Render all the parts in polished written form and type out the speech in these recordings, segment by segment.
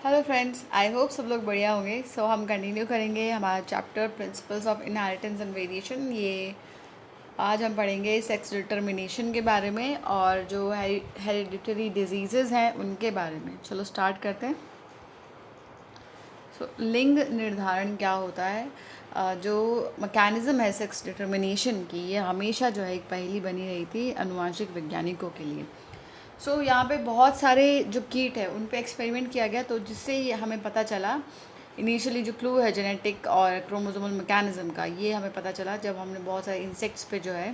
Hello friends, I hope सब लोग बढ़िया होंगे। हम कंटिन्यू करेंगे हमारा chapter principles of inheritance and variation. ये आज हम पढ़ेंगे सेक्स डिटर्मिनेशन के बारे में और जो हेरिडिटरी डिजीज़ेज़ हैं उनके बारे में। चलो स्टार्ट करते हैं। लिंग निर्धारण क्या होता है? जो मैकेनिज़्म है सेक्स डिटर्मिनेशन की, ये हमेशा जो है एक पहेली बनी रही थी अनुवांशिक वैज्ञानिकों के लिए। यहाँ पे बहुत सारे जो कीट है उन पे एक्सपेरिमेंट किया गया, तो जिससे ये हमें पता चला। इनिशियली जो क्लू है जेनेटिक और क्रोमोसोमल मैकेनिज़्म का, ये हमें पता चला जब हमने बहुत सारे इंसेक्ट्स पे जो है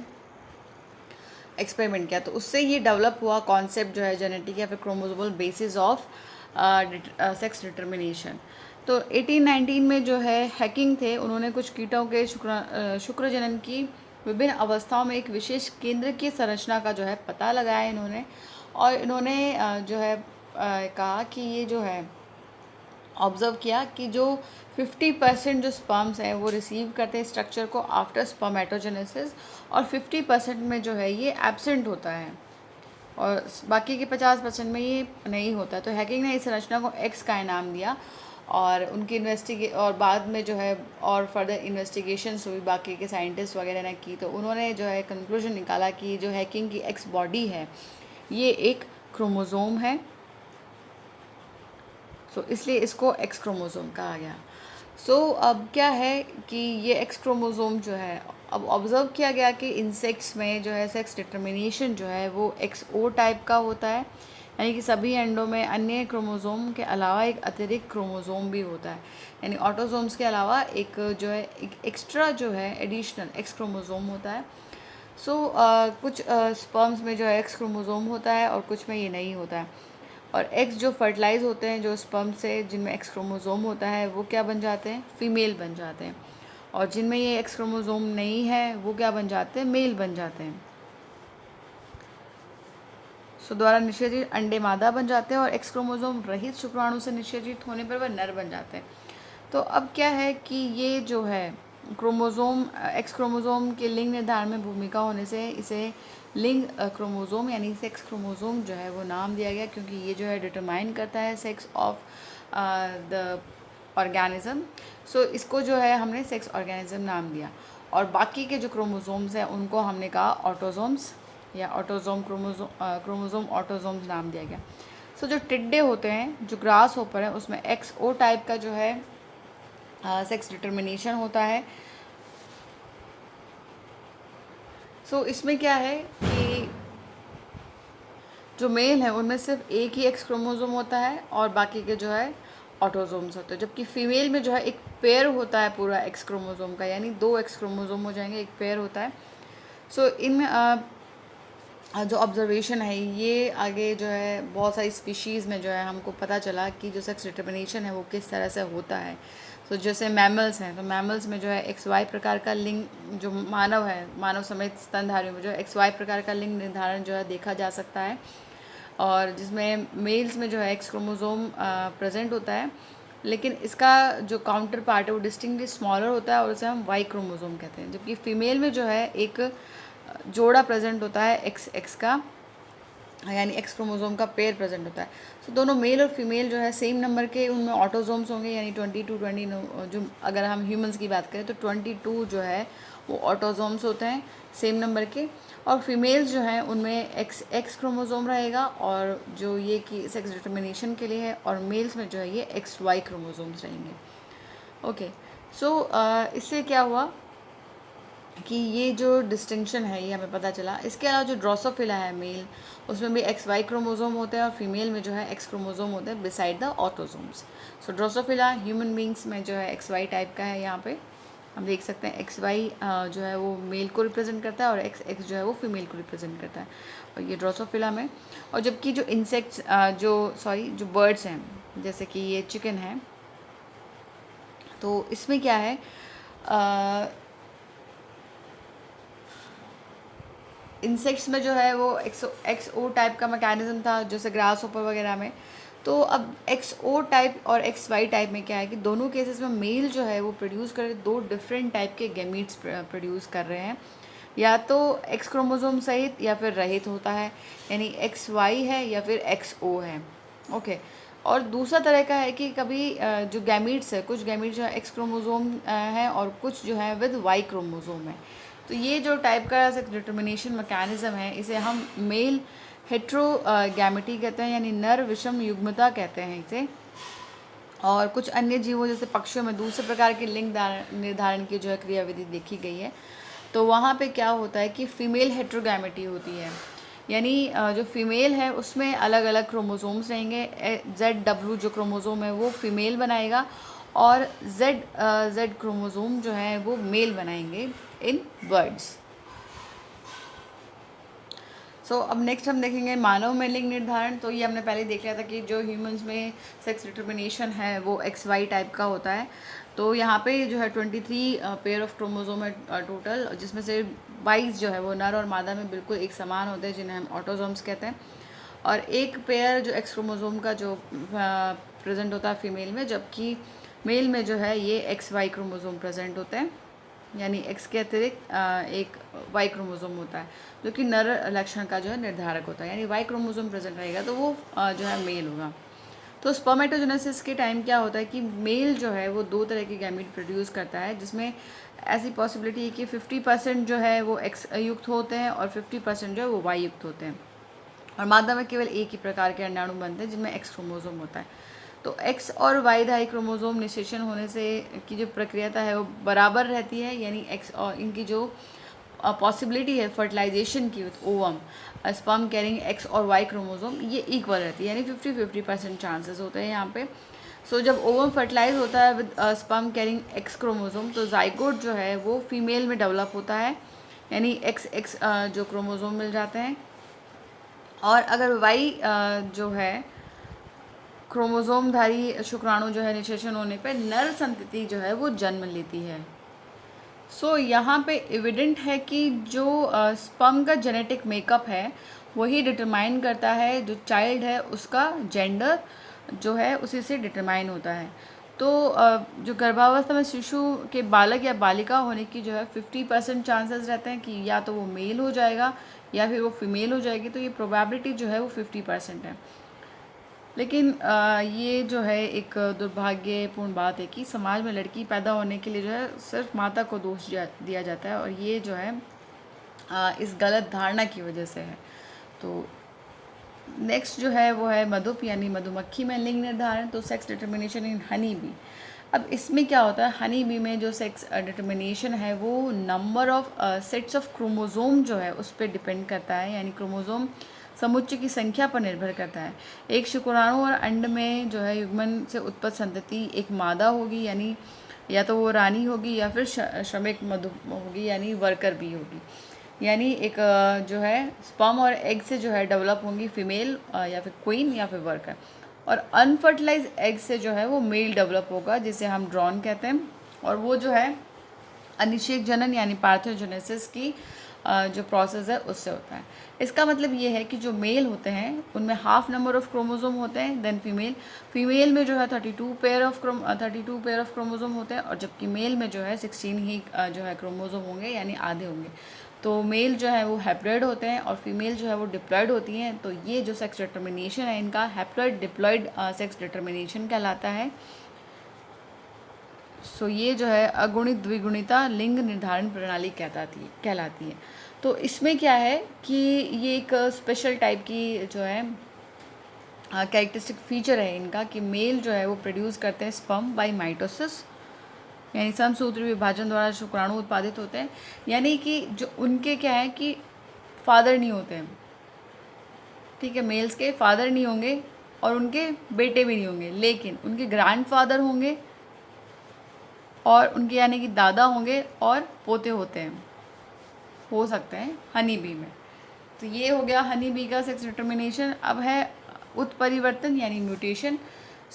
एक्सपेरिमेंट किया। तो उससे ये डेवलप हुआ कॉन्सेप्ट जो है जेनेटिक या फिर chromosomal basis of sex determination. तो 1819 में जो है हैकिंग थे, उन्होंने कुछ कीटों के शुक्र जनन की विभिन्न अवस्थाओं में एक विशेष केंद्र की संरचना का जो है पता लगाया इन्होंने। और इन्होंने जो है कहा कि ये जो है ऑब्ज़र्व किया कि जो 50% जो स्पर्म्स हैं वो रिसीव करते हैं स्ट्रक्चर को आफ्टर स्पर्मेटोजेनेसिस, और 50% में जो है ये एब्सेंट होता है और बाकी के 50% में ये नहीं होता। तो हैकिंग ने इस रचना को एक्स का इनाम दिया और उनकी और बाद में जो है और फर्दर इन्वेस्टिगेशंस हुई बाकी के साइंटिस्ट वगैरह ने की। तो उन्होंने जो है कंक्लूजन निकाला कि जो हैकिंग की एक्स बॉडी है ये एक क्रोमोज़ोम है। इसलिए इसको एक्स क्रोमोज़ोम कहा गया। अब क्या है कि ये एक्स क्रोमोज़ोम जो है, अब ऑब्ज़र्व किया गया कि इंसेक्ट्स में जो है सेक्स डिटर्मिनेशन जो है वो एक्स ओ टाइप का होता है, यानी कि सभी एंडों में अन्य क्रोमोज़ोम के अलावा एक अतिरिक्त क्रोमोज़ोम भी होता है, यानी ऑटोज़ोम्स के अलावा एक जो है एक एक्स्ट्रा जो है एडिशनल एक्स क्रोमोज़ोम होता है। कुछ स्पर्म्स में जो है एक्स क्रोमोज़ोम होता है और कुछ में ये नहीं होता है। और एग्स जो फर्टिलाइज होते हैं जो स्पर्म से, जिनमें एक्स क्रोमोज़ोम होता है, वो क्या बन जाते हैं? फीमेल बन जाते हैं। और जिनमें ये एक्स क्रोमोज़ोम नहीं है वो क्या बन जाते हैं? मेल बन जाते हैं। द्वारा निषेचित अंडे मादा बन जाते हैं और एक्स क्रोमोज़ोम रहित शुक्राणु से निषेचित होने पर वह नर बन जाते हैं। तो अब क्या है कि ये जो है क्रोमोज़ोम एक्स क्रोमोज़ोम के लिंग निर्धारण में भूमिका होने से इसे लिंग क्रोमोज़ोम यानी सेक्स क्रोमोज़ोम जो है वो नाम दिया गया, क्योंकि ये जो है डिटरमाइन करता है सेक्स ऑफ द ऑर्गेनिज़म। इसको जो है हमने सेक्स ऑर्गेनिज़म नाम दिया। और बाकी के जो क्रोमोज़ोम्स हैं उनको हमने कहा ऑटोज़ोम्स या क्रोमोज़ोम ऑटोज़ोम्स नाम दिया गया। जो टिड्डे होते हैं, जो ग्रास होपर है, उसमें एक्स ओ टाइप का जो है सेक्स डिटर्मिनेशन होता है। इसमें क्या है कि जो मेल है उनमें सिर्फ एक ही एक्स क्रोमोज़ोम होता है और बाकी के जो है ऑटोज़ोम्स होते हैं, जबकि फीमेल में जो है एक पेयर होता है पूरा एक्स क्रोमोज़ोम का, यानी 2 एक्स क्रोमोज़ोम हो जाएंगे, एक पेयर होता है। इनमें जो ऑब्जर्वेशन है ये आगे जो है बहुत सारी स्पीशीज़ में जो है हमको पता चला कि जो सेक्स डिटर्मिनेशन है वो किस तरह से होता है। जैसे मैमल्स हैं, तो मैमल्स में जो है एक्स वाई प्रकार का लिंग, जो मानव है, मानव समेत स्तनधारियों में जो एक्स वाई प्रकार का लिंग निर्धारण जो है देखा जा सकता है, और जिसमें मेल्स में जो है एक्स क्रोमोज़ोम प्रेजेंट होता है, लेकिन इसका जो काउंटर पार्ट है वो डिस्टिंक्टली स्मॉलर होता है और उसे हम वाई क्रोमोज़ोम कहते हैं। जबकि फीमेल में जो है एक जोड़ा प्रेजेंट होता है एक्स एक्स का, यानी एक्स क्रोमोज़ोम का पेयर प्रेजेंट होता है। दोनों मेल और फीमेल जो है सेम नंबर के उनमें ऑटोज़ोम्स होंगे, यानी 22 जो अगर हम ह्यूमंस की बात करें तो 22 जो है वो ऑटोज़ोम्स होते हैं सेम नंबर के। और फीमेल्स जो हैं उनमें एक्स एक्स क्रोमोज़ोम रहेगा, और जो ये कि सेक्स डिटर्मिनेशन के लिए है, और मेल्स में जो है ये एक्स वाई क्रोमोज़ोम्स रहेंगे। ओके, इससे क्या हुआ कि ये जो डिस्टिंक्शन है ये हमें पता चला। इसके अलावा जो ड्रोसोफिला है मेल, उसमें भी एक्स वाई क्रोमोज़ोम होते हैं और फीमेल में जो है एक्स क्रोमोज़ोम होते हैं beside the autosomes. Drosophila human beings में जो है एक्स वाई टाइप का है। यहाँ पे हम देख सकते हैं एक्स वाई जो है वो मेल को रिप्रेजेंट करता है और एक्स एक्स जो है वो फीमेल को रिप्रेजेंट करता है, और ये ड्रोसोफिला में। और जबकि जो इंसेक्ट्स जो बर्ड्स हैं, जैसे कि ये चिकन है, तो इसमें क्या है, इंसेक्ट्स में जो है वो एक्स ओ टाइप का मैकेनिज्म था, जैसे ग्रास होपर वगैरह में। तो अब एक्स ओ टाइप और एक्स वाई टाइप में क्या है कि दोनों केसेस में मेल जो है वो प्रोड्यूस कर 2 डिफरेंट टाइप के गैमीट्स प्रोड्यूस कर रहे हैं, या तो एक्स क्रोमोसोम सहित या फिर रहित होता है, यानी एक्स वाई है या फिर एक्स ओ है। ओके, और दूसरा तरह का है कि कभी जो गैमीट्स है, कुछ गैमीट्स जो है एक्स क्रोमोसोम है और कुछ जो है विद वाई क्रोमोसोम है। तो ये जो टाइप का सेक्स डिटर्मिनेशन मैकेनिज्म है, इसे हम मेल हेट्रोगैमेटी कहते हैं, यानी नर विषम युग्मता कहते हैं इसे। और कुछ अन्य जीवों जैसे पक्षियों में दूसरे प्रकार के लिंग निर्धारण की जो है क्रियाविधि देखी गई है। तो वहाँ पे क्या होता है कि फीमेल हेट्रोगैमेटी होती है, यानी जो फीमेल है उसमें अलग अलग क्रोमोसोम्स रहेंगे। ZW जो क्रोमोसोम है वो फीमेल बनाएगा और Z क्रोमोसोम जो है वो मेल बनाएंगे इन बर्ड्स। अब नेक्स्ट हम देखेंगे मानव में लिंग निर्धारण। तो ये हमने पहले देख लिया था कि जो ह्यूमंस में सेक्स डिटर्मिनेशन है वो XY टाइप का होता है। तो यहाँ पे जो है 23 पेयर ऑफ क्रोमोसोम है टोटल, जिसमें से 22 जो है वो नर और मादा में बिल्कुल एक समान होते हैं, जिन्हें हम ऑटोसोम्स कहते हैं। और एक पेयर जो एक्स क्रोमोसोम का जो प्रेजेंट होता है फीमेल में, जबकि मेल में जो है ये XY क्रोमोसोम प्रेजेंट होते हैं, यानी एक्स के अतिरिक्त एक वाई क्रोमोसोम होता है जो कि नर लक्षण का जो है निर्धारक होता है, यानी वाई क्रोमोसोम प्रेजेंट रहेगा तो वो जो है मेल होगा। तो स्पर्मेटोजेनेसिस के टाइम क्या होता है कि मेल जो है वो दो तरह के गैमीट प्रोड्यूस करता है, जिसमें ऐसी पॉसिबिलिटी है कि 50% जो है वो एक्स युक्त होते हैं और 50% जो है वो वाई युक्त होते हैं। और मादा में केवल एक ही प्रकार के अंडाणु बनते हैं जिनमें एक्स क्रोमोसोम होता है। तो एक्स और वाई धारी क्रोमोसोम निषेचन होने से की जो प्रक्रिया है वो बराबर रहती है, यानी एक्स और इनकी जो पॉसिबिलिटी है फर्टिलाइजेशन की with ovum sperm carrying x और वाई क्रोमोसोम ये इक्वल रहती है, यानी 50-50% चांसेस होते हैं यहाँ पे। जब ओवम फर्टिलाइज होता है with sperm carrying x chromosome, तो जाइगोट जो है वो फीमेल में डेवलप होता है, यानी एक्स जो क्रोमोसोम मिल जाते हैं। और अगर वाई जो है क्रोमोसोमधारी शुक्राणु जो है निषेचन होने पर नर संतति जो है वो जन्म लेती है। यहाँ पे एविडेंट है कि जो स्पर्म का जेनेटिक मेकअप है वही डिटरमाइन करता है जो चाइल्ड है उसका जेंडर जो है उसी से डिटरमाइन होता है। तो जो गर्भावस्था में शिशु के बालक या बालिका होने की जो है 50% चांसेस रहते हैं कि या तो वो मेल हो जाएगा या फिर वो फीमेल हो जाएगी, तो ये प्रोबेबिलिटी जो है वो 50% है। लेकिन ये जो है एक दुर्भाग्यपूर्ण बात है कि समाज में लड़की पैदा होने के लिए जो है सिर्फ माता को दोष दिया जाता है, और ये जो है इस गलत धारणा की वजह से है। तो नेक्स्ट जो है वो है मधुप यानी मधुमक्खी में लिंग निर्धारण। तो sex determination in honey bee. अब इसमें क्या होता है, हनी बी में जो सेक्स डिटर्मिनेशन है वो number of sets of chromosome जो है उस पर डिपेंड करता है, यानी क्रोमोसोम समुच्चय की संख्या पर निर्भर करता है। एक शुक्राणु और अंड में जो है युग्मन से उत्पन्न संतति एक मादा होगी, यानी या तो वो रानी होगी या फिर श्रमिक मधु होगी, यानी वर्कर भी होगी। यानी एक जो है स्पर्म और एग से जो है डेवलप होंगी फीमेल या फिर क्वीन या फिर वर्कर, और अनफर्टिलाइज एग से जो है वो मेल डेवलप होगा जिसे हम ड्रॉन कहते हैं, और वो जो है अनिषेक जनन यानी पार्थेनोजेनेसिस की जो प्रोसेस है उससे होता है। इसका मतलब ये है कि जो मेल होते हैं उनमें हाफ नंबर ऑफ क्रोमोसोम होते हैं देन फीमेल में जो है 32 पेयर ऑफ क्रोमोसोम होते हैं, और जबकि मेल में जो है 16 ही जो है क्रोमोसोम होंगे, यानी आधे होंगे। तो मेल जो है वो हैप्लॉइड होते हैं और फीमेल जो है वो डिप्लॉइड होती हैं। तो ये जो सेक्स डिटर्मिनेशन है इनका हैप्लॉइड डिप्लॉइड सेक्स डिटर्मिनेशन कहलाता है। ये जो है अगुणित द्विगुणिता लिंग निर्धारण प्रणाली कहलाती है। तो इसमें क्या है कि ये एक स्पेशल टाइप की जो है कैरेक्टरिस्टिक फीचर है इनका कि मेल जो है वो प्रोड्यूस करते हैं स्पर्म बाय माइटोसिस, यानी समसूत्री विभाजन द्वारा शुक्राणु उत्पादित होते हैं, यानी कि जो उनके क्या है कि फादर नहीं होते हैं, ठीक है, मेल्स के फादर नहीं होंगे और उनके बेटे भी नहीं होंगे, लेकिन उनके ग्रैंडफादर होंगे और उनके यानी कि दादा होंगे और पोते हो सकते हैं हनी बी में। तो ये हो गया हनी बी का सेक्स डिटर्मिनेशन। अब है उत्परिवर्तन यानी म्यूटेशन।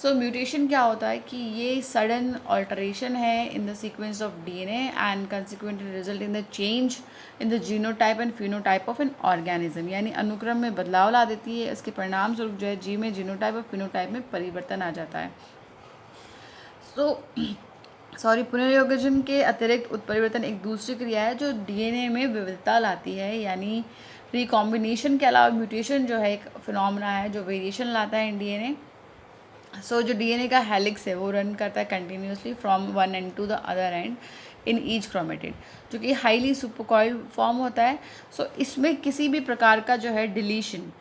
म्यूटेशन क्या होता है कि ये सडन ऑल्टरेशन है in the sequence of DNA and consequently result in the change in the genotype and phenotype of an organism, यानी अनुक्रम में बदलाव ला देती है। इसके परिणाम स्वरूप जो है जी में जीनोटाइप और फिनोटाइप में परिवर्तन आ जाता है। पुनर्योगजन के अतिरिक्त उत्परिवर्तन एक दूसरी क्रिया है जो डीएनए में विविधता लाती है, यानी रिकॉम्बिनेशन के अलावा म्यूटेशन जो है एक फिनोमेना है जो वेरिएशन लाता है इन डीएनए। सो जो डीएनए का हेलिक्स है वो रन करता है continuously from one end to the other end in each chromatid, जो कि हाईली सुपरकॉइल्ड फॉर्म होता है। सो इसमें किसी भी प्रकार का जो है डिलीशन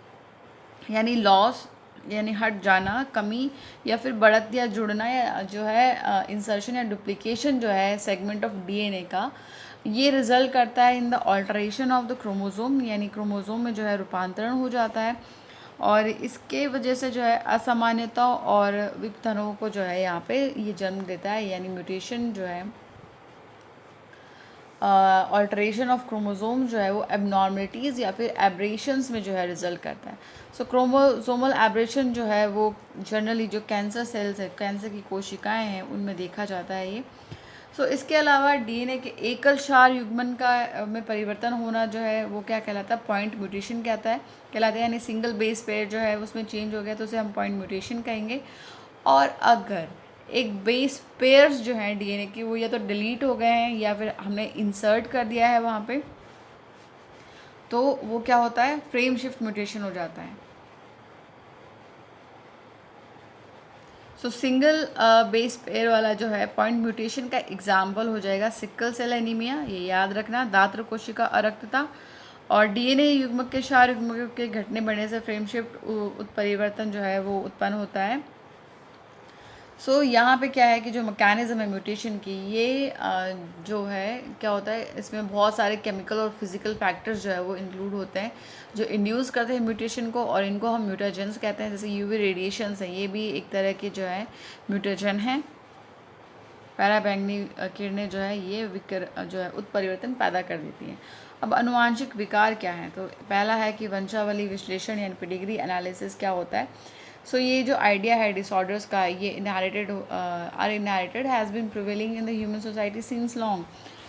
यानी लॉस यानी हट जाना, कमी या फिर बढ़त या जुड़ना या जो है इंसर्शन या डुप्लीकेशन जो है सेगमेंट ऑफ डीएनए का, ये रिजल्ट करता है in the alteration of the chromosome, यानी क्रोमोसोम में जो है रूपांतरण हो जाता है। और इसके वजह से जो है असामान्यता और विपथनों को जो है यहाँ पे ये जन्म देता है, यानी म्यूटेशन जो है ऑल्ट्रेशन ऑफ क्रोमोसोम जो है वो एबनॉर्मलिटीज़ या फिर एब्रेशंस में जो है रिजल्ट करता है। सो क्रोमोसोमल एब्रेशन जो है वो जनरली जो कैंसर सेल्स है, कैंसर की कोशिकाएं हैं, उनमें देखा जाता है ये। सो इसके अलावा डीएनए के एकल क्षार युग्मन का में परिवर्तन होना जो है वो क्या कहलाता है, पॉइंट म्यूटेशन कहलाता है, यानी सिंगल बेस पेयर जो है उसमें चेंज हो गया तो उसे हम पॉइंट म्यूटेशन कहेंगे। और अगर एक बेस पेयर्स जो हैं डीएनए की वो या तो डिलीट हो गए हैं या फिर हमने इंसर्ट कर दिया है वहाँ पे, तो वो क्या होता है, फ्रेम शिफ्ट म्यूटेशन हो जाता है। सो सिंगल बेस पेयर वाला जो है पॉइंट म्यूटेशन का एग्जाम्पल हो जाएगा सिकल सेल एनीमिया, ये याद रखना, दात्र कोशिका अरक्तता और डीएनए युग्मक के क्षार युग्मक के घटने बढ़ने से फ्रेम शिफ्ट उत्परिवर्तन जो है वो उत्पन्न होता है। सो यहाँ पे क्या है कि जो मैकेनिज़्म है म्यूटेशन की, ये जो है क्या होता है, इसमें बहुत सारे केमिकल और फिजिकल फैक्टर्स जो है वो इंक्लूड होते हैं जो इंड्यूस करते हैं म्यूटेशन को, और इनको हम म्यूटाजेंस कहते हैं। जैसे यूवी रेडिएशंस हैं, ये भी एक तरह के जो है म्यूटाजन हैं। पैराबैंगनी किरणें जो है ये जो है उत्परिवर्तन पैदा कर देती हैं। अब अनुवांशिक विकार क्या है, तो पहला है कि वंशावली विश्लेषण यानी पेडिग्री एनालिसिस क्या होता है। सो ये जो आइडिया है डिसऑर्डर्स का, ये inherited has been prevailing in the human society since long,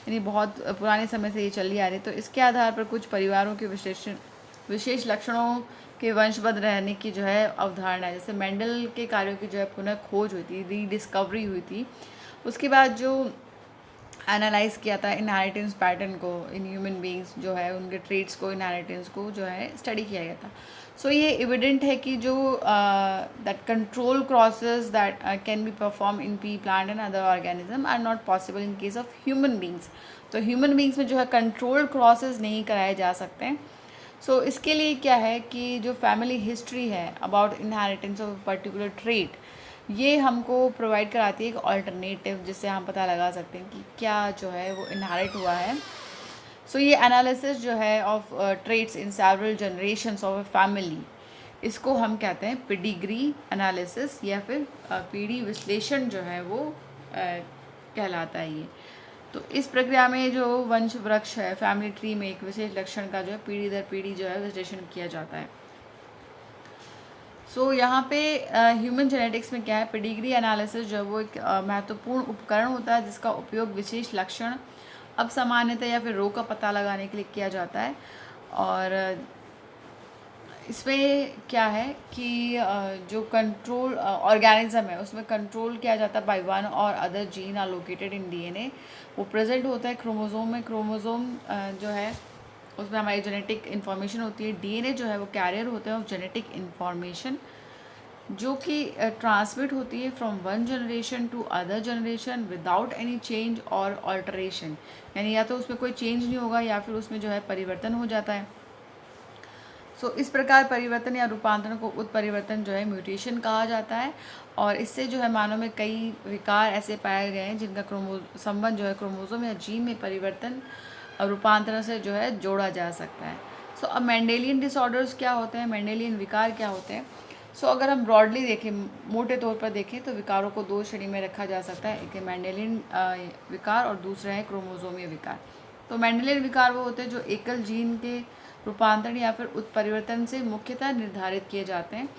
यानी बहुत पुराने समय से ये चली आ रही है। तो इसके आधार पर कुछ परिवारों के विशेष लक्षणों के वंशबद्ध रहने की जो है अवधारणा है। जैसे मेंडल के कार्यों की जो है पुनः खोज हुई थी, रीडिस्कवरी हुई थी, उसके बाद जो एनालाइज किया था इनहेरिटेंस पैटर्न को इन ह्यूमन बींग्स, जो है उनके ट्रेट्स को, इनहेरिटेंस को जो है स्टडी किया गया था। सो ये एविडेंट है कि जो that control crosses that can be perform in P plant and other organism are not possible in case of human beings. तो ह्यूमन बींग्स में जो है कंट्रोल क्रॉसेस नहीं कराए जा सकते हैं। सो इसके लिए क्या है कि जो फैमिली हिस्ट्री है about inheritance of particular trait, ये हमको प्रोवाइड कराती है एक ऑल्टरनेटिव, जिससे हम पता लगा सकते हैं कि क्या जो है वो इनहेरिट हुआ है। सो ये एनालिसिस जो है of traits in several generations of a family, इसको हम कहते हैं पेडिग्री एनालिसिस या फिर पीढ़ी विश्लेषण जो है वो कहलाता है ये। तो इस प्रक्रिया में जो वंश वृक्ष है, फैमिली ट्री में एक विशेष लक्षण का जो है पीढ़ी दर पीढ़ी जो है विश्लेषण किया जाता है। सो यहाँ पे ह्यूमन जेनेटिक्स में क्या है, पेडिग्री एनालिसिस जो है वो एक महत्वपूर्ण उपकरण होता है जिसका उपयोग विशेष लक्षण, अब सामान्यता या फिर रोग का पता लगाने के लिए किया जाता है। और इसमें क्या है कि जो कंट्रोल ऑर्गेनिज्म है उसमें कंट्रोल किया जाता है बाय वन और other gene are located in DNA, वो प्रेजेंट होता है क्रोमोसोम में। क्रोमोसोम जो है उसमें हमारी जेनेटिक इन्फॉर्मेशन होती है, डीएनए जो है वो कैरियर होते हैं ऑफ जेनेटिक इन्फॉर्मेशन, जो कि ट्रांसमिट होती है from one generation to other generation without any change और ऑल्टरेशन, यानी या तो उसमें कोई चेंज नहीं होगा या फिर उसमें जो है परिवर्तन हो जाता है। सो इस प्रकार परिवर्तन या रूपांतरण को उत्परिवर्तन जो है म्यूटेशन कहा जाता है। और इससे जो है मानव में कई विकार ऐसे पाए गए हैं जिनका संबंध जो है क्रोमोसोम या जीन में परिवर्तन और रूपांतरण से जो है जोड़ा जा सकता है। सो अब मेंडेलियन डिसऑर्डर्स क्या होते हैं, मेंडेलियन विकार क्या होते हैं। सो अगर हम ब्रॉडली देखें, मोटे तौर पर देखें, तो विकारों को दो श्रेणी में रखा जा सकता है, एक है मेंडेलियन विकार और दूसरा है क्रोमोसोमीय विकार। तो मेंडेलियन विकार वो होते हैं जो एकल जीन के रूपांतरण या फिर उत्परिवर्तन से मुख्यतः निर्धारित किए जाते हैं,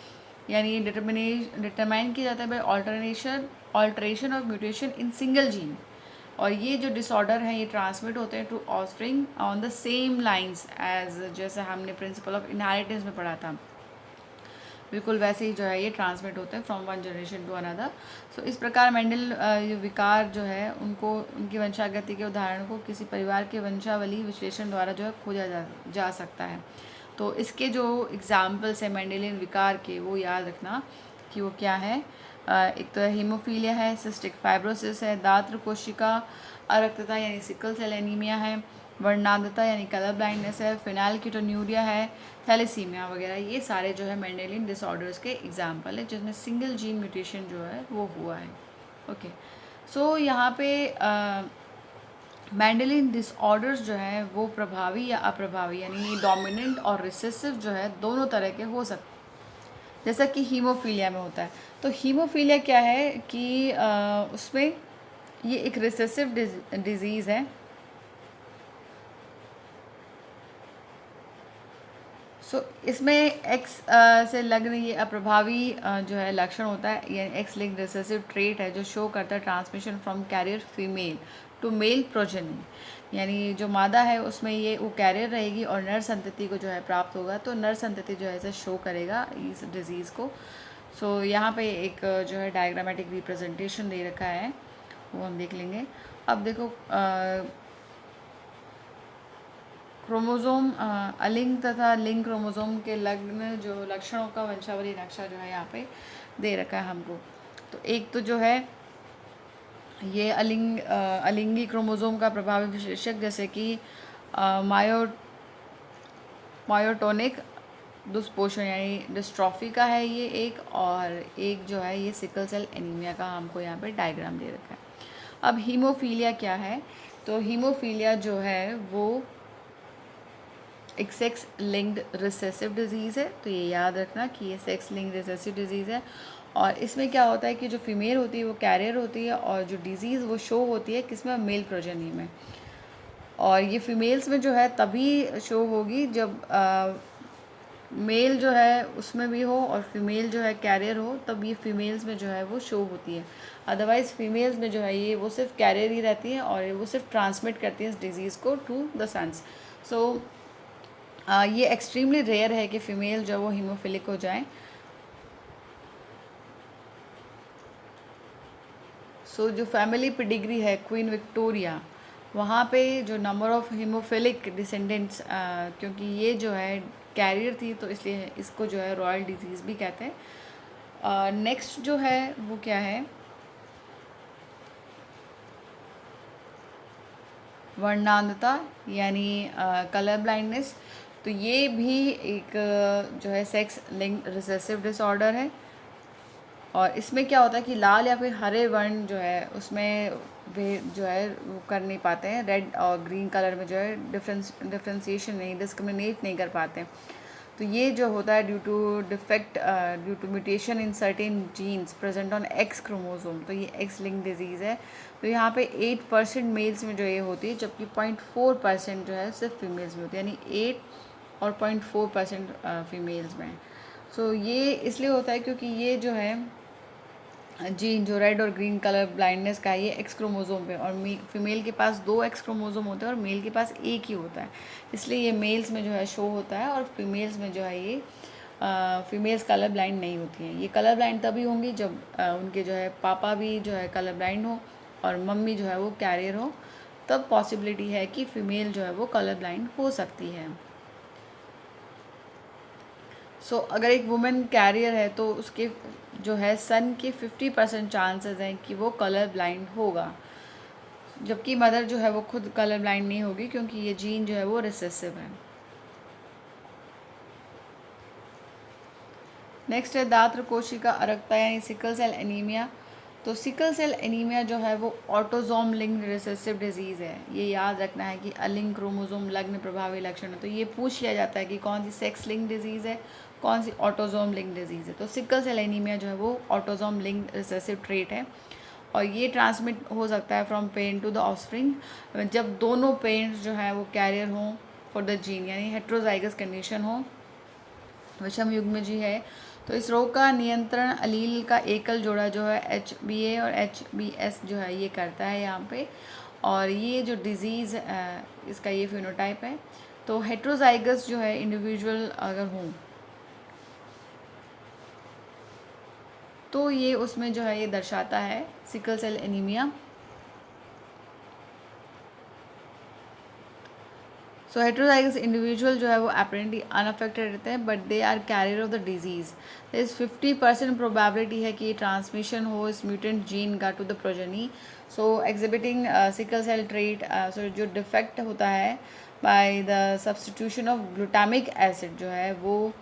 यानी डिटरमाइन किया जाता है बाय ऑल्टरेशन और म्यूटेशन इन सिंगल जीन। और ये जो डिसऑर्डर हैं ये ट्रांसमिट होते हैं to offspring on the same lines as, जैसे हमने प्रिंसिपल ऑफ इनहेरिटेंस में पढ़ा था, बिल्कुल वैसे ही जो है ये ट्रांसमिट होते हैं from one generation to another. So इस प्रकार मेंडल विकार जो है उनको, उनकी वंशागति के उदाहरण को किसी परिवार के वंशावली विश्लेषण द्वारा जो है खोजा जा सकता है। तो इसके जो एग्जाम्पल्स हैं मेंडेलियन विकार के, वो याद रखना कि वो क्या है। एक तो हीमोफीलिया है, सिस्टिक फाइब्रोसिस है, दात्र कोशिका अरक्तता यानी सिकल सेल एनीमिया है, वर्णांधता यानी कलर ब्लाइंडनेस है, फिनाइलकीटोन्यूरिया है, थैलेसीमिया वगैरह, ये सारे जो है मेंडेलियन डिसऑर्डर्स के एग्जाम्पल है जिसमें सिंगल जीन म्यूटेशन जो है वो हुआ है। ओके, सो यहाँ पे मेंडेलियन डिसऑर्डर्स जो है वो प्रभावी या अप्रभावी यानी डोमिनेंट और रिसेसिव जो है दोनों तरह के हो सकते हैं, जैसा कि हीमोफीलिया में होता है। तो हीमोफीलिया क्या है कि उसमें ये एक रिसेसिव डिजीज़ है। इसमें एक्स से लग्न ये अप्रभावी जो है लक्षण होता है, यानी एक्स लिंक्ड रिसेसिव ट्रेट है जो शो करता है transmission from carrier female to male progeny, यानी जो मादा है उसमें ये वो कैरियर रहेगी और नर संतति को जो है प्राप्त होगा, तो नर संतति जो है इसे शो करेगा इस डिज़ीज़ को। यहाँ पे एक जो है डायग्रामेटिक रिप्रेजेंटेशन दे रखा है, वो हम देख लेंगे। अब देखो क्रोमोज़ोम अलिंग तथा लिंग क्रोमोज़ोम के लग्न जो लक्षणों का वंशावली नक्शा जो है यहाँ पे दे रखा है हमको। तो एक तो जो है ये अलिंगी क्रोमोज़ोम का प्रभावी विशेषक जैसे कि मायोटोनिक दुष्पोषण यानी डिस्ट्रॉफी का है ये एक, और एक जो है ये सिकल सेल एनीमिया का हमको यहाँ पे डायग्राम दे रखा है। अब हीमोफीलिया क्या है, तो हीमोफीलिया जो है वो एक सेक्स लिंक्ड रिसेसिव डिजीज़ है, तो ये याद रखना कि ये सेक्स लिंक्ड रिसेसिव डिजीज़ है। और इसमें क्या होता है कि जो फीमेल होती है वो कैरियर होती है, और जो डिज़ीज़ वो शो होती है किसमें, मेल प्रोजेनी में। और ये फीमेल्स में जो है तभी शो होगी जब मेल जो है उसमें भी हो और फीमेल जो है कैरियर हो, तब ये फीमेल्स में जो है वो शो होती है। अदरवाइज़ फीमेल्स में जो है ये वो सिर्फ कैरियर ही रहती है और वो सिर्फ ट्रांसमिट करती है इस डिज़ीज़ को टू द सन्स। ये एक्सट्रीमली रेयर है कि फ़ीमेल जो वो हीमोफिलिक हो जाए। जो फैमिली पेडिग्री है क्वीन विक्टोरिया, वहाँ पे जो नंबर ऑफ़ हीमोफिलिक डिसेंडेंट्स, क्योंकि ये जो है कैरियर थी तो इसलिए इसको जो है रॉयल डिजीज़ भी कहते हैं। नेक्स्ट जो है वो क्या है, वर्णांधता यानी कलर ब्लाइंडनेस। तो ये भी एक जो है सेक्स लिंक्ड रिसेसिव डिसऑर्डर है, और इसमें क्या होता है कि लाल या फिर हरे वर्ण जो है उसमें वे जो है वो कर नहीं पाते हैं, रेड और ग्रीन कलर में जो है डिफ्रेंसिएशन नहीं, डिस्क्रिमिनेट नहीं कर पाते हैं। तो ये जो होता है due to defect due to mutation in certain genes present on X chromosome, तो ये एक्स लिंक डिजीज़ है। तो यहाँ पे 8% मेल्स में जो ये होती है, जबकि 0.4% जो है सिर्फ फीमेल्स में होती है, यानी 8 और 0.4% फीमेल्स में। ये इसलिए होता है क्योंकि ये जो है जीन जो रेड और ग्रीन कलर ब्लाइंडनेस का है ये एक्स क्रोमोसोम पे, और फीमेल के पास 2 एक्स क्रोमोसोम होते हैं और मेल के पास एक ही होता है, इसलिए ये मेल्स में जो है शो होता है, और फीमेल्स में जो है ये फीमेल्स कलर ब्लाइंड नहीं होती हैं। ये कलर ब्लाइंड तभी होंगी जब उनके जो है पापा भी जो है कलर ब्लाइंड हो और मम्मी जो है वो कैरियर हो, तब पॉसिबिलिटी है कि फ़ीमेल जो है वो कलर ब्लाइंड हो सकती है। अगर एक वुमेन कैरियर है तो उसके जो है सन के 50% चांसेस हैं कि वो कलर ब्लाइंड होगा, जबकि मदर जो है वो खुद कलर ब्लाइंड नहीं होगी क्योंकि ये जीन जो है वो रिसेसिव है। नेक्स्ट है दात्र कोशिका अरक्तता यानी सिकल सेल एनीमिया। तो सिकल सेल एनीमिया जो है वो ऑटोजोम लिंक्ड रिसेसिव डिजीज़ है। ये याद रखना है कि अलिंग क्रोमोसोम लग्न प्रभावी लक्षण है, तो ये पूछ लिया जाता है कि कौन सी सेक्स लिंक डिजीज़ है, कौन सी ऑटोजोम लिंक डिजीज़ है। तो सिकल सेल एनीमिया जो है वो ऑटोजोम लिंक्ड रिसेसिव ट्रेट है, और ये ट्रांसमिट हो सकता है from parent to the offspring, जब दोनों पेरेंट्स जो हैं वो कैरियर हों फॉर द जीन, यानी हेट्रोजाइगस कंडीशन हो, विषम युग्म जी है। तो इस रोग का नियंत्रण अलील का एकल जोड़ा जो है HBA और HBS जो है ये करता है यहाँ पे, और ये जो डिज़ीज़ इसका ये फिनोटाइप है। तो हेट्रोजाइगस जो है इंडिविजुअल अगर हों तो ये उसमें जो है ये दर्शाता है sickle cell anaemia. So heterozygous individual जो है वो अपेरेंटली अनअफेक्टेड रहते हैं, but they are carrier of the disease. इस 50% प्रोबेबिलिटी है कि ट्रांसमिशन हो इस म्यूटेंट जीन का to the progeny. So exhibiting sickle cell trait, so जो डिफेक्ट होता है by the substitution of glutamic acid जो है वो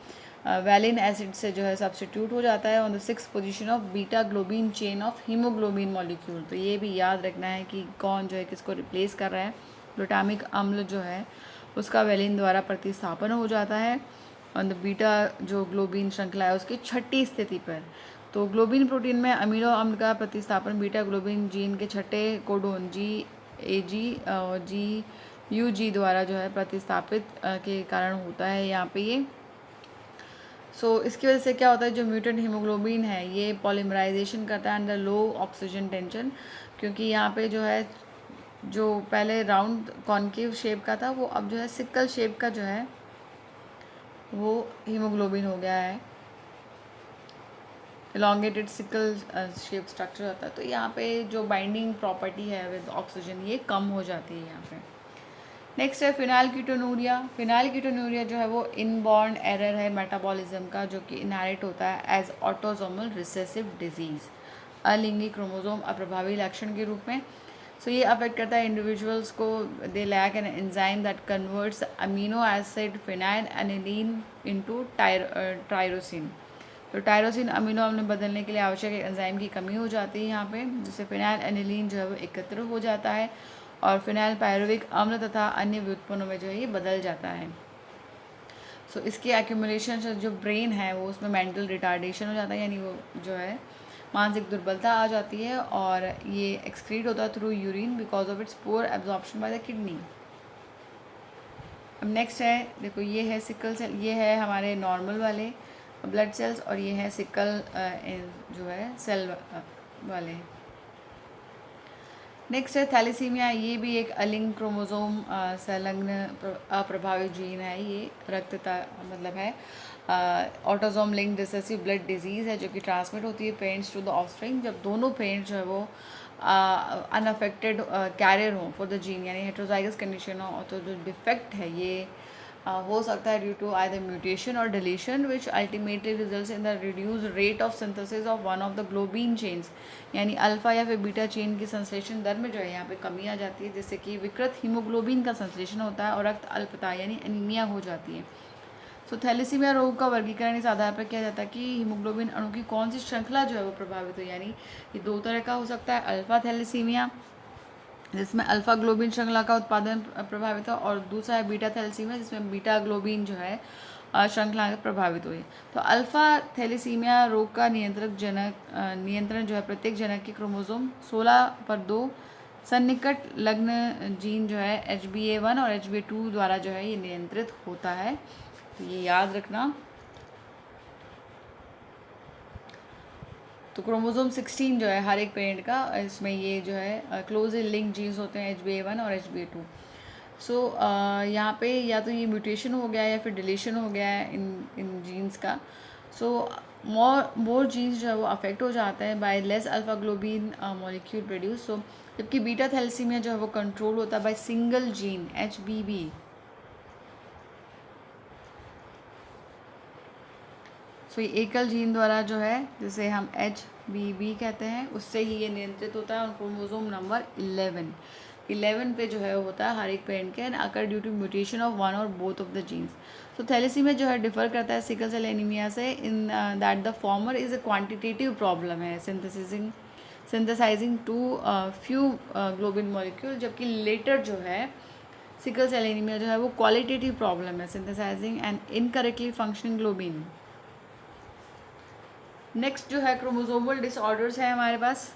वैलिन एसिड से जो है सब्सटीट्यूट हो जाता है on the 6th position of beta globin chain of haemoglobin molecule. तो ये भी याद रखना है कि कौन जो है किसको रिप्लेस कर रहा है। ग्लूटामिक अम्ल जो है उसका वैलिन द्वारा प्रतिस्थापन हो जाता है ऑन द बीटा जो ग्लोबिन श्रृंखला है उसकी 6ठी स्थिति पर। तो ग्लोबिन प्रोटीन में अमीनो अम्ल का प्रतिस्थापन बीटा ग्लोबिन जीन के 6ठे कोडोन GAG द्वारा जो है प्रतिस्थापित के कारण होता है यहाँ पे ये। इसकी वजह से क्या होता है, जो म्यूटेंट हीमोग्लोबिन है ये पॉलीमराइजेशन करता है अंडर लो ऑक्सीजन टेंशन, क्योंकि यहाँ पे जो है जो पहले राउंड कॉन्केव शेप का था वो अब जो है सिकल शेप का जो है वो हीमोग्लोबिन हो गया है, इलोंगेटेड सिकल शेप स्ट्रक्चर होता है। तो यहाँ पे जो बाइंडिंग प्रॉपर्टी है विद ऑक्सीजन ये कम हो जाती है यहाँ पे। नेक्स्ट है फिनाइलकीटोनूरिया। फिनाइलकीटोनूरिया जो है वो इनबॉर्न एरर है मेटाबॉलिज्म का, जो कि इनहेरिट होता है एज ऑटोसोमल रिसेसिव डिजीज़, अलिंगी क्रोमोसोम अप्रभावी लक्षण के रूप में। ये अफेक्ट करता है इंडिविजुअल्स को, they lack an enzyme that converts amino acid phenylalanine into tyrosine. तो टायरोसिन अमीनो अम्ल में बदलने के लिए आवश्यक एंजाइम की कमी हो जाती है यहाँ पे, जिससे फिनाइल एनिलीन जो है वो एकत्र हो जाता है और फिनाइल पायरुविक अम्ल तथा अन्य व्युत्पन्नों में जो है ये बदल जाता है। इसकी एक्यूमुलेशन से जो ब्रेन है वो उसमें मेंटल रिटार्डेशन हो जाता है, यानी वो जो है मानसिक दुर्बलता आ जाती है, और ये एक्सक्रीट होता है through urine because of its poor absorption by the kidney. अब नेक्स्ट है, देखो ये है सिकल सेल, ये है हमारे नॉर्मल वाले ब्लड सेल्स, और ये है सिकल जो है सेल वाले। नेक्स्ट है थैलेसीमिया, ये भी एक अलिंग क्रोमोसोम संलग्न अप्रभावित जीन है, ये रक्तता मतलब है autosome link recessive blood disease है जो कि ट्रांसमिट होती है पेरेंट्स टू द ऑफस्प्रिंग, जब दोनों पेरेंट्स जो है वो अनअफेक्टेड कैरियर हो फॉर द जीन, यानी हेट्रोजाइगस कंडीशन हो। तो जो डिफेक्ट है ये हो सकता है ड्यू टू आइदर म्यूटेशन और deletion which ultimately results in the reduce rate of synthesis of one of the globin chains, यानी अल्फा या फिर बीटा चेन की संश्लेषण दर में जो है यहाँ पे कमी आ जाती है, जिससे कि विकृत हीमोग्लोबिन का संश्लेषण होता है और रक्त अल्पता यानी एनीमिया हो जाती है। थैलेसीमिया रोग का वर्गीकरण इस आधार पर किया जाता है कि हीमोग्लोबिन अणु की कौन सी श्रृंखला जो है वो प्रभावित हो, यानी ये दो तरह का हो सकता है, अल्फा थैलेसीमिया जिसमें अल्फा ग्लोबिन श्रृंखला का उत्पादन प्रभावित हो, और दूसरा है बीटा थैलेसीमिया जिसमें बीटा ग्लोबिन जो है श्रृंखला प्रभावित हुई। तो अल्फा थैलेसीमिया रोग का नियंत्रण जो है प्रत्येक जनक के क्रोमोसोम 16/2 सन्निकट लग्न जीन जो है HbA1 और HbA2 द्वारा जो है ये नियंत्रित होता है, तो ये याद रखना। तो क्रोमोसोम 16 जो है हर एक पेरेंट का, इसमें ये जो है क्लोजली लिंक जीन्स होते हैं HbA1 और HbA2। यहाँ पे या तो ये म्यूटेशन हो गया है या फिर डिलीशन हो गया है इन जीन्स का। मोर जीन्स जो है वो अफेक्ट हो जाता है by less alpha globin molecule produce. जबकि बीटा थैलेसीमिया जो है वो कंट्रोल होता है बाय सिंगल जीन HBB। ये एकल जीन द्वारा जो है जिसे हम HBB कहते हैं उससे ही ये नियंत्रित होता है, और क्रोमोसोम नंबर 11 पे जो है होता है हर एक पेरेंट के, occur due to mutation of one और both of the genes. Thalassaemia जो है डिफर करता है सिकल सेल एनीमिया से in that the former is a quantitative problem है synthesising too few globin molecule, जबकि लेटर जो है सिकल सेल एनीमिया जो है वो क्वालिटेटिव प्रॉब्लम है synthesising and incorrectly functioning globin. Next जो है क्रोमोसोमल डिसऑर्डर्स है हमारे पास।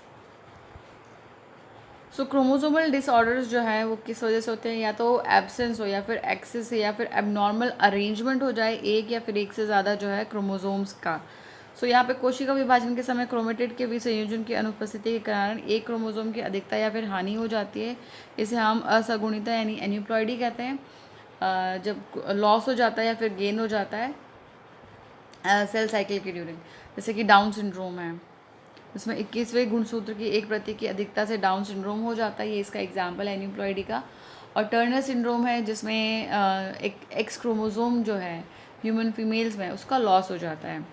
क्रोमोसोमल डिसऑर्डर्स जो है वो किस वजह से होते हैं, या तो एब्सेंस हो या फिर एक्सेस या फिर एबनॉर्मल अरेंजमेंट हो जाए एक या फिर एक से ज़्यादा जो है क्रोमोसोम्स का। यहाँ पे कोशिका विभाजन के समय क्रोमेटिड के विसंयोजन की अनुपस्थिति के कारण एक क्रोमोसोम की अधिकता या फिर हानि हो जाती है, इसे हम असगुणिता यानी एन्यूप्लॉइडी कहते हैं। जब लॉस हो जाता है या फिर गेन हो जाता है सेल साइकिल के ड्यूरिंग, जैसे कि डाउन सिंड्रोम है, इसमें 21वें गुणसूत्र की एक प्रति की अधिकता से डाउन सिंड्रोम हो जाता है, ये इसका एग्जाम्पल है एन्यूप्लॉइडी का। और टर्नर सिंड्रोम है जिसमें एक एक्स क्रोमोसोम जो है ह्यूमन फीमेल्स में उसका लॉस हो जाता है।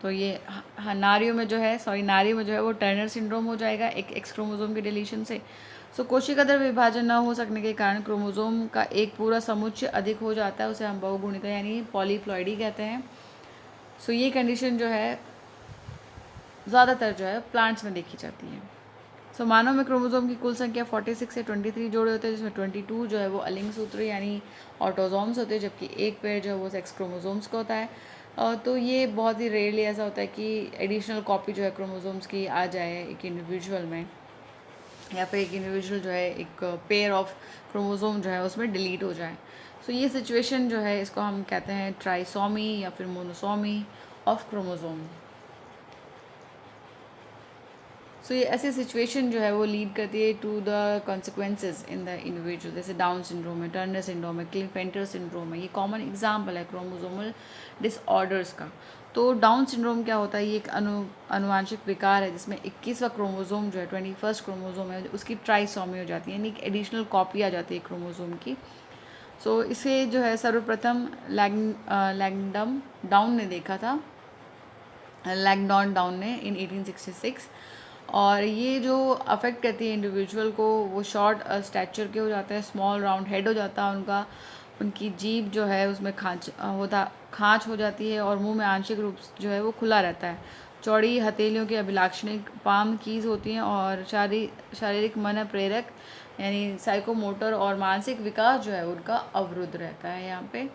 तो ये नारियों में जो है नारियों में जो है वो टर्नर सिंड्रोम हो जाएगा एक एक्स क्रोमोसोम के डिलीशन से। सो कोशिकादर विभाजन न हो सकने के कारण क्रोमोसोम का एक पूरा समुच्चय अधिक हो जाता है, उसे हम बहुगुणिता यानी पॉलीप्लॉइडी कहते हैं। सो ये कंडीशन जो है ज़्यादातर जो है प्लांट्स में देखी जाती है। सो मानव में क्रोमोसोम की कुल संख्या 46 से 23 जोड़े होते हैं, जिसमें 22 जो है वो अलिंग सूत्र यानी ऑटोजोम्स होते हैं, जबकि एक पेयर जो है वो सेक्स क्रोमोसोम्स का होता है। तो ये बहुत ही रेयरली ऐसा होता है कि एडिशनल कॉपी जो है क्रोमोसोम्स की आ जाए एक इंडिविजुअल में, या फिर एक इंडिविजुअल जो है एक पेयर ऑफ क्रोमोसोम जो है उसमें डिलीट हो जाए। सो ये सिचुएशन जो है इसको हम कहते हैं ट्राइसोमी या फिर मोनोसोमी ऑफ क्रोमोसोम। सो ये ऐसी सिचुएशन जो है वो लीड करती है to the consequences in the individual, जैसे डाउन सिंड्रोम है, टर्नर सिंड्रोम है, क्लिनफेंटर सिंड्रोम है। ये कॉमन एग्जाम्पल है क्रोमोसोमल डिसऑर्डर्स का। तो डाउन सिंड्रोम क्या होता है, ये एक अनुवांशिक विकार है जिसमें 21वां क्रोमोसोम जो है 21st क्रोमोसोम है उसकी ट्राइसोमी हो जाती है, यानी एक एडिशनल कॉपी आ जाती है क्रोमोसोम की। सो इसे जो है सर्वप्रथम लैंगडम डाउन ने देखा था, लैंगडॉन डाउन ने इन 1866। और ये जो अफेक्ट करती है इंडिविजुअल को, वो शॉर्ट स्टैचर के हो जाते हैं, स्मॉल राउंड हेड हो जाता है उनका, उनकी जीभ जो है उसमें खांच हो जाती है और मुंह में आंशिक रूप जो है वो खुला रहता है। चौड़ी हथेलियों की अभिलाक्षणिक पाम कीज होती हैं और शारीरिक मन प्रेरक यानी साइकोमोटर और मानसिक विकास जो है उनका अवरुद्ध रहता है यहाँ पे।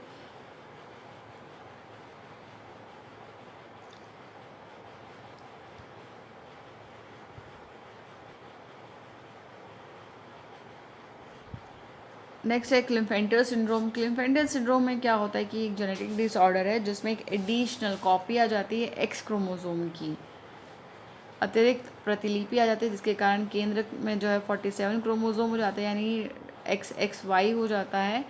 नेक्स्ट है क्लिनफेंटर सिंड्रोम। क्लिनफेंटर सिंड्रोम में क्या होता है कि एक जेनेटिक डिसऑर्डर है जिसमें एक एडिशनल कॉपी आ जाती है एक्स क्रोमोसोम की, अतिरिक्त प्रतिलिपि आ जाती है, जिसके कारण केंद्र में जो है 47 क्रोमोसोम हो जाते हैं, यानी XXY हो जाता है।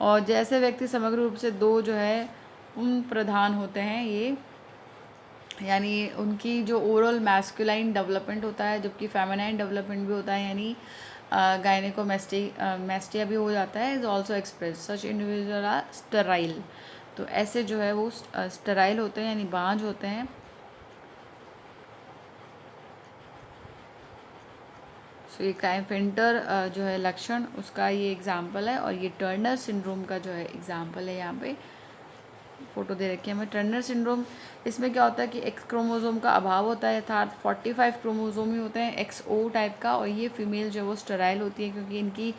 और जैसे व्यक्ति समग्र रूप से दो जो है उन प्रधान होते हैं, ये यानी उनकी जो ओरल मैस्कुलाइन डेवलपमेंट होता है जबकि फेमिनाइन डेवलपमेंट भी होता है, यानी गायनेकोमेस्टिया भी हो जाता है, is also express. Such individual are sterile. तो ऐसे जो है वो स्टेराइल होते हैं यानी बांझ होते हैं। सो ये क्लाइनफेंटर जो है लक्षण उसका ये एग्जाम्पल है, और ये टर्नर सिंड्रोम का जो है एग्जाम्पल है। यहाँ पे फोटो दे रखी है हमें टर्नर सिंड्रोम। इसमें क्या होता है कि एक्स क्रोमोसोम का अभाव होता है, अर्थात 45 क्रोमोसोम ही होते हैं XO टाइप का, और ये फीमेल जो है वो स्टेराइल होती है क्योंकि इनकी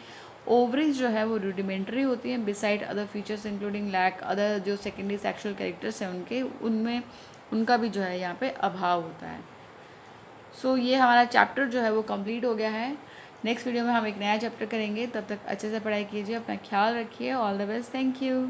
ओवरीज जो है वो रूडिमेंट्री होती हैं, beside other features including lack other जो सेकेंडरी सेक्शुअल कैरेक्टर्स हैं उनके, उनमें उनका भी जो है यहाँ पे अभाव होता है। सो ये हमारा चैप्टर जो है वो कंप्लीट हो गया है। नेक्स्ट वीडियो में हम एक नया चैप्टर करेंगे, तब तक अच्छे से पढ़ाई कीजिए, अपना ख्याल रखिए। All the best, thank you.